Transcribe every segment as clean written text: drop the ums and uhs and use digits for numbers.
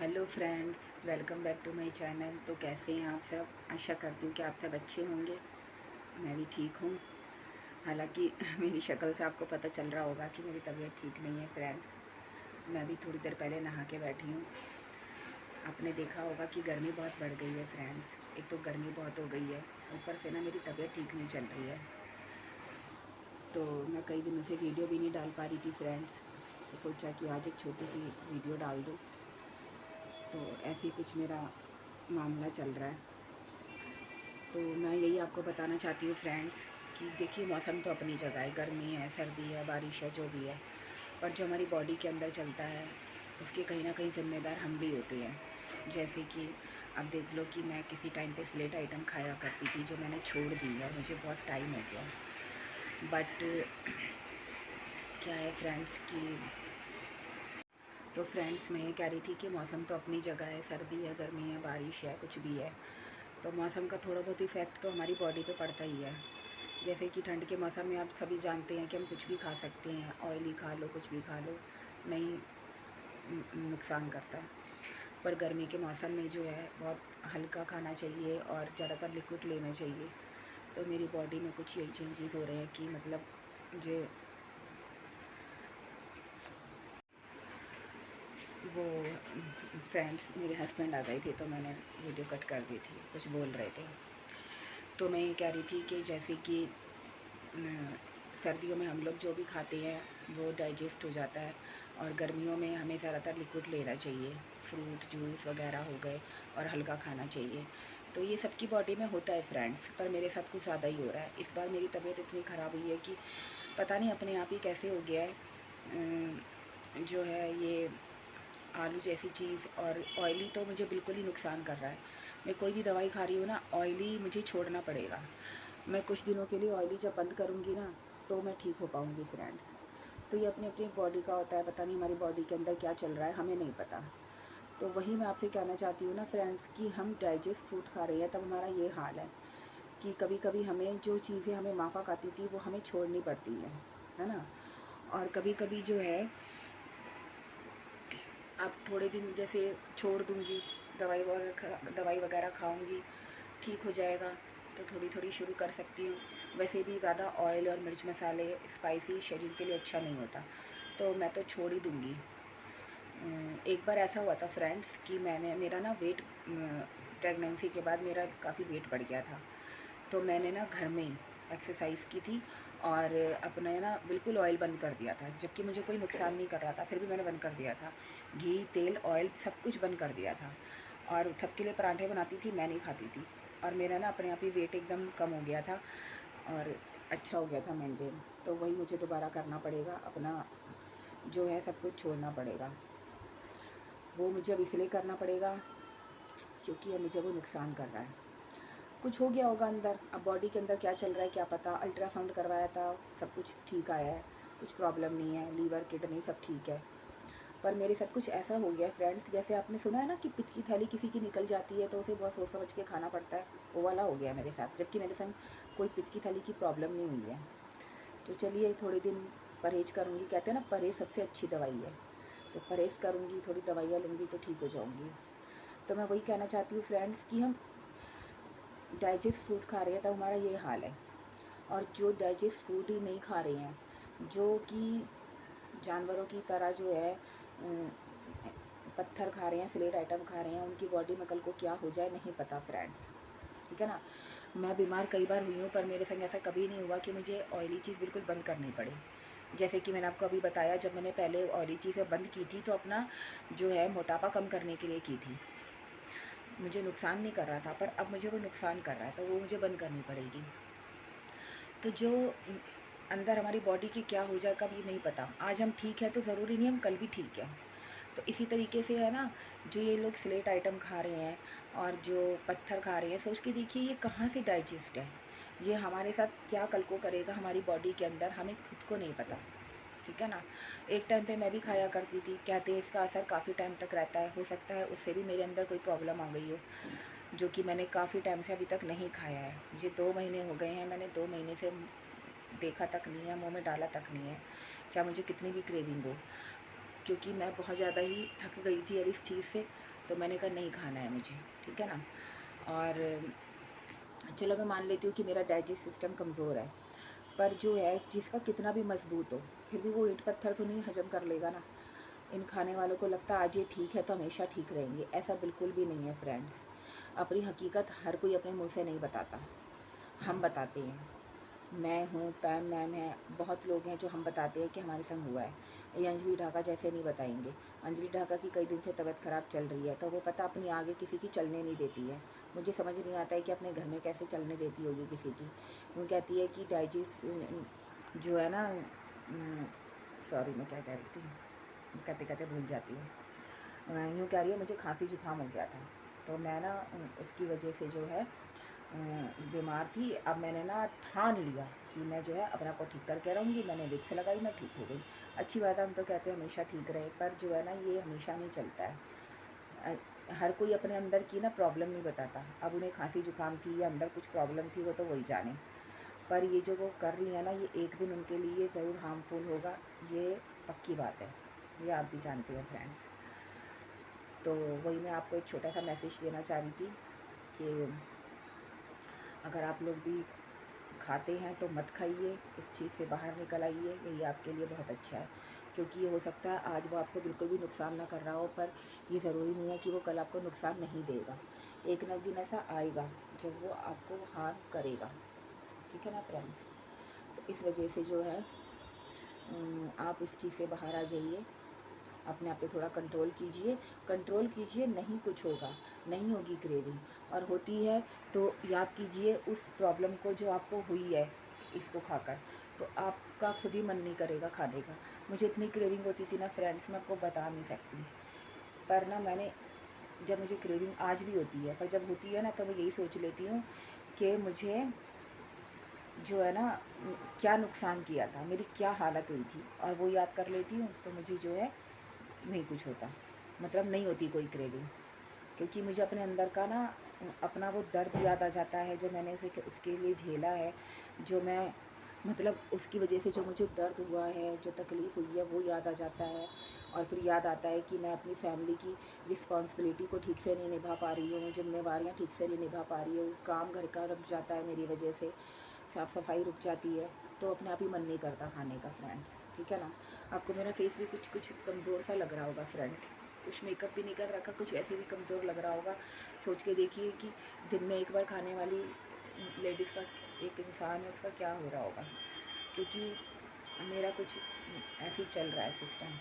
Hello friends, welcome back to my channel. तो कैसे हैं आप सब? आशा करती हूँ कि आप सब अच्छे होंगे। मैं भी ठीक हूँ। हालांकि मेरी शक्ल से आपको पता चल रहा होगा कि मेरी तबीयत ठीक नहीं है फ्रेंड्स। मैं भी थोड़ी देर पहले नहा के बैठी हूँ। आपने देखा होगा कि गर्मी बहुत बढ़ गई है फ्रेंड्स। एक तो गर्मी बहुत हो गई है, ऊपर से ना मेरी तबीयत ठीक नहीं चल रही है। तो मैं कई दिनों से वीडियो भी नहीं डाल पा रही थी फ्रेंड्स। तो सोचा कि आज एक छोटी सी वीडियो डाल दूँ। तो ऐसे ही कुछ मेरा मामला चल रहा है। तो मैं यही आपको बताना चाहती हूँ फ्रेंड्स कि देखिए, मौसम तो अपनी जगह है, गर्मी है, सर्दी है, बारिश है, जो भी है। पर जो हमारी बॉडी के अंदर चलता है उसके कहीं ना कहीं ज़िम्मेदार हम भी होते हैं। जैसे कि आप देख लो कि मैं किसी टाइम पे स्लेट आइटम खाया करती थी, जो मैंने छोड़ दी है, मुझे बहुत टाइम हो गया। बट क्या है फ्रेंड्स कि तो फ्रेंड्स मैं ये कह रही थी कि मौसम तो अपनी जगह है, सर्दी है, गर्मी है, बारिश है, कुछ भी है। तो मौसम का थोड़ा बहुत इफ़ेक्ट तो हमारी बॉडी पे पड़ता ही है। जैसे कि ठंड के मौसम में आप सभी जानते हैं कि हम कुछ भी खा सकते हैं, ऑयली खा लो, कुछ भी खा लो, नहीं नुकसान करता। पर गर्मी के मौसम में जो है बहुत हल्का खाना चाहिए और ज़्यादातर लिक्विड लेना चाहिए। तो मेरी बॉडी में कुछ यही चेंजेस हो रहे हैं कि मतलब जो वो फ्रेंड्स मेरे हस्बैंड आ गए थे, तो मैंने वीडियो कट कर दी थी, कुछ बोल रहे थे। तो मैं ये कह रही थी कि जैसे कि सर्दियों में हम लोग जो भी खाते हैं वो डाइजेस्ट हो जाता है, और गर्मियों में हमें ज़्यादातर लिक्विड लेना चाहिए, फ्रूट जूस वगैरह हो गए, और हल्का खाना चाहिए। तो ये सबकी बॉडी में होता है फ्रेंड्स, पर मेरे साथ कुछ ज़्यादा ही हो रहा है। इस बार मेरी तबीयत इतनी ख़राब हुई है कि पता नहीं अपने आप ही कैसे हो गया है। जो है ये आलू जैसी चीज़ और ऑयली तो मुझे बिल्कुल ही नुकसान कर रहा है। मैं कोई भी दवाई खा रही हूँ ना, ऑयली मुझे छोड़ना पड़ेगा। मैं कुछ दिनों के लिए ऑयली जब बंद करूँगी ना, तो मैं ठीक हो पाऊँगी फ्रेंड्स। तो ये अपनी अपनी बॉडी का होता है, पता नहीं हमारी बॉडी के अंदर क्या चल रहा है, हमें नहीं पता। तो वही मैं आपसे कहना चाहती हूँ ना फ्रेंड्स कि हम डाइजेस्ट फूड खा रहे हैं, तब हमारा ये हाल है कि कभी कभी हमें जो चीज़ें हमें माफ़ा आती थी वो हमें छोड़नी पड़ती है ना। और कभी कभी जो है, अब थोड़े दिन जैसे छोड़ दूँगी, दवाई वगैरह खाऊँगी, ठीक हो जाएगा, तो थोड़ी थोड़ी शुरू कर सकती हूँ। वैसे भी ज़्यादा ऑयल और मिर्च मसाले स्पाइसी शरीर के लिए अच्छा नहीं होता, तो मैं तो छोड़ ही दूँगी। एक बार ऐसा हुआ था फ्रेंड्स कि मेरा ना वेट प्रेगनेंसी के बाद मेरा काफ़ी वेट बढ़ गया था। तो मैंने ना घर में ही एक्सरसाइज की थी और अपना ना बिल्कुल ऑयल बंद कर दिया था, जबकि मुझे कोई नुकसान नहीं कर रहा था, फिर भी मैंने बंद कर दिया था। घी, तेल, ऑयल सब कुछ बंद कर दिया था, और सबके लिए पराठे बनाती थी, मैं नहीं खाती थी। और मेरा ना अपने आप ही वेट एकदम कम हो गया था और अच्छा हो गया था मेंटेन। तो वही मुझे दोबारा करना पड़ेगा, अपना जो है सब कुछ छोड़ना पड़ेगा। वो मुझे अब इसलिए करना पड़ेगा क्योंकि अब मुझे वो नुकसान कर रहा है। कुछ हो गया होगा अंदर, अब बॉडी के अंदर क्या चल रहा है क्या पता। अल्ट्रासाउंड करवाया था, सब कुछ ठीक आया है, कुछ प्रॉब्लम नहीं है, लीवर किडनी सब ठीक है। पर मेरे साथ कुछ ऐसा हो गया फ्रेंड्स, जैसे आपने सुना है ना कि पित्त की थैली किसी की निकल जाती है तो उसे बहुत सोच समझ के खाना पड़ता है, वो वाला हो गया मेरे साथ, जबकि मेरे संग कोई पित्त की थैली की प्रॉब्लम नहीं हुई है। तो चलिए थोड़े दिन परहेज़ करूँगी, कहते हैं ना परहेज़ सबसे अच्छी दवाई है। तो परहेज़ करूँगी, थोड़ी दवाइयाँ लूँगी तो ठीक हो जाऊँगी। तो मैं वही कहना चाहती हूँ फ्रेंड्स कि हम डाइजेस्ट फूड खा रहे हैं तो हमारा ये हाल है। और जो डाइजेस्ट फूड ही नहीं खा रहे हैं, जो कि जानवरों की तरह जो है पत्थर खा रहे हैं, स्लेट आइटम खा रहे हैं, उनकी बॉडी में कल को क्या हो जाए नहीं पता फ्रेंड्स, ठीक है ना। मैं बीमार कई बार हुई हूँ, पर मेरे संग ऐसा कभी नहीं हुआ कि मुझे ऑयली चीज़ बिल्कुल बंद करनी पड़े। जैसे कि मैंने आपको अभी बताया, जब मैंने पहले ऑयली चीज़ें बंद की थी तो अपना जो है मोटापा कम करने के लिए की थी, मुझे नुकसान नहीं कर रहा था, पर अब मुझे वो नुकसान कर रहा है, तो वो मुझे बंद करनी पड़ेगी। तो जो अंदर हमारी बॉडी की क्या हो जाए कभी नहीं पता। आज हम ठीक है तो ज़रूरी नहीं हम कल भी ठीक है। तो इसी तरीके से है ना, जो ये लोग स्लेट आइटम खा रहे हैं और जो पत्थर खा रहे हैं, सोच के देखिए ये कहाँ से डाइजेस्ट है, ये हमारे साथ क्या कल को करेगा हमारी बॉडी के अंदर, हमें खुद को नहीं पता, ठीक है ना। एक टाइम पे मैं भी खाया करती थी, कहते हैं इसका असर काफ़ी टाइम तक रहता है, हो सकता है उससे भी मेरे अंदर कोई प्रॉब्लम आ गई हो, जो कि मैंने काफ़ी टाइम से अभी तक नहीं खाया है। मुझे 2 महीने हो गए हैं, मैंने 2 महीने से देखा तक नहीं है, मुँह में डाला तक नहीं है, चाहे मुझे कितनी भी क्रेविंग हो, क्योंकि मैं बहुत ज़्यादा ही थक गई थी अब इस चीज़ से। तो मैंने कहा नहीं खाना है मुझे, ठीक है ना। और चलो मैं मान लेती हूँ कि मेरा डाइजेस्ट सिस्टम कमज़ोर है, पर जो है जिसका कितना भी मजबूत हो, फिर भी वो ईंट पत्थर तो नहीं हजम कर लेगा ना। इन खाने वालों को लगता है आज ये ठीक है तो हमेशा ठीक रहेंगे, ऐसा बिल्कुल भी नहीं है फ्रेंड्स। अपनी हकीकत हर कोई अपने मुंह से नहीं बताता, हम बताते हैं। मैं हूँ, पैम मैम है, बहुत लोग हैं जो हम बताते हैं कि हमारे संग हुआ है। ये अंजलि ढाका जैसे नहीं बताएंगे। अंजलि ढाका की कई दिन से तबीयत ख़राब चल रही है, तो वो पता अपनी आगे किसी की चलने नहीं देती है। मुझे समझ नहीं आता है कि अपने घर में कैसे चलने देती होगी किसी की। वो कहती है कि डाइजेस्ट जो है ना, सॉरी मैं क्या कह रही थी, कहते कहते भूल जाती हूँ। यूँ कह रही है मुझे खांसी जुकाम हो गया था, तो मैं ना उसकी वजह से जो है बीमार थी। अब मैंने ना ठान लिया कि मैं जो है अपने आप को ठीक करके रहूँगी। मैंने विक्स लगाई, मैं ठीक हो गई। अच्छी बात है, हम तो कहते हैं हमेशा ठीक रहे, पर जो है ना ये हमेशा नहीं चलता है। हर कोई अपने अंदर की ना प्रॉब्लम नहीं बताता। अब उन्हें खांसी जुकाम थी या अंदर कुछ प्रॉब्लम थी, वो तो वही जाने। पर ये जो वो कर रही है ना, ये एक दिन उनके लिए ज़रूर हार्मफुल होगा, ये पक्की बात है, ये आप भी जानते हैं फ्रेंड्स। तो वही मैं आपको एक छोटा सा मैसेज देना चाह रही थी कि अगर आप लोग भी खाते हैं तो मत खाइए, इस चीज़ से बाहर निकल आइए, यही आपके लिए बहुत अच्छा है। क्योंकि ये हो सकता है आज वो आपको बिल्कुल भी नुकसान ना कर रहा हो, पर ये ज़रूरी नहीं है कि वो कल आपको नुकसान नहीं देगा। एक ना एक दिन ऐसा आएगा जब वो आपको हार्म करेगा, ठीक है ना फ्रेंड्स। तो इस वजह से जो है आप इस चीज़ से बाहर आ जाइए, अपने आप पे थोड़ा कंट्रोल कीजिए। नहीं कुछ होगा, नहीं होगी क्रेविंग, और होती है तो याद कीजिए उस प्रॉब्लम को जो आपको हुई है इसको खाकर, तो आपका खुद ही मन नहीं करेगा खाने का। मुझे इतनी क्रेविंग होती थी ना फ्रेंड्स, मैं आपको बता नहीं सकती। पर ना मैंने, जब मुझे क्रेविंग आज भी होती है, पर जब होती है ना तो मैं यही सोच लेती हूँ कि मुझे जो है ना क्या नुकसान किया था, मेरी क्या हालत हुई थी, और वो याद कर लेती हूँ तो मुझे जो है नहीं कुछ होता, मतलब नहीं होती कोई क्रेविंग। क्योंकि मुझे अपने अंदर का ना अपना वो दर्द याद आ जाता है जो मैंने उसे उसके लिए झेला है, जो मैं मतलब उसकी वजह से जो मुझे दर्द हुआ है, जो तकलीफ़ हुई है, वो याद आ जाता है। और फिर याद आता है कि मैं अपनी फैमिली की रिस्पॉन्सिबिलिटी को ठीक से नहीं निभा पा रही हूँ, जिम्मेवारियाँ ठीक से नहीं निभा पा रही हूँ, काम घर का रुक जाता है मेरी वजह से, साफ़ सफाई रुक जाती है, तो अपने आप ही मन नहीं करता खाने का फ्रेंड्स, ठीक है ना। आपको मेरा फेस भी कुछ कुछ कमज़ोर सा लग रहा होगा फ्रेंड्स, कुछ मेकअप भी नहीं कर रखा, कुछ ऐसे भी कमज़ोर लग रहा होगा। सोच के देखिए कि दिन में एक बार खाने वाली लेडीज़ का, एक इंसान है, उसका क्या हो रहा होगा। क्योंकि मेरा कुछ ऐसे ही चल रहा है सिस्टम।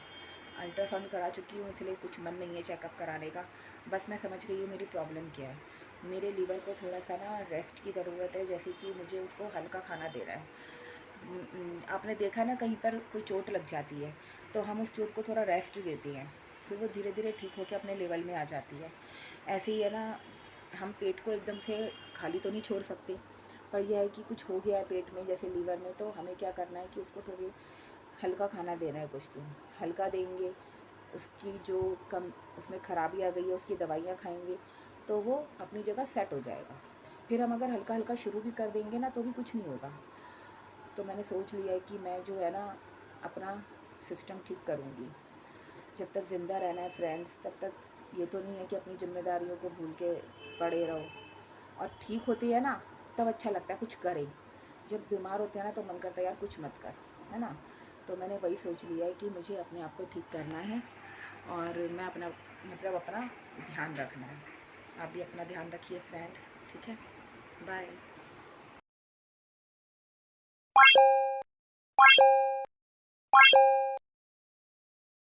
अल्ट्रासाउंड करा चुकी हूँ, इसलिए कुछ मन नहीं है चेकअप कराने का। बस मैं समझ गई हूँ मेरी प्रॉब्लम क्या है। मेरे लीवर को थोड़ा सा ना रेस्ट की ज़रूरत है, जैसे कि मुझे उसको हल्का खाना देना है। आपने देखा ना कहीं पर कोई चोट लग जाती है तो हम उस चोट को थोड़ा रेस्ट देते हैं, फिर वो धीरे धीरे ठीक होकर अपने लेवल में आ जाती है। ऐसे ही है ना, हम पेट को एकदम से खाली तो नहीं छोड़ सकते, पर यह है कि कुछ हो गया है पेट में, जैसे लीवर में, तो हमें क्या करना है कि उसको थोड़ी हल्का खाना देना है। कुछ दिन हल्का देंगे, उसकी जो कम उसमें खराबी आ गई है उसकी दवाइयाँ खाएंगे तो वो अपनी जगह सेट हो जाएगा। फिर हम अगर हल्का हल्का शुरू भी कर देंगे ना तो भी कुछ नहीं होगा। तो मैंने सोच लिया है कि मैं जो है ना अपना सिस्टम ठीक करूँगी। जब तक ज़िंदा रहना है फ्रेंड्स, तब तक ये तो नहीं है कि अपनी जिम्मेदारियों को भूल के पड़े रहो। और ठीक होती है ना तब अच्छा लगता है कुछ करें, जब बीमार होते हैं ना तो मन करता है यार कुछ मत कर, है ना। तो मैंने वही सोच लिया है कि मुझे अपने आप को ठीक करना है, और मैं अपना मतलब अपना ध्यान रखना है। आप भी अपना ध्यान रखिए फ्रेंड्स, ठीक है, बाय।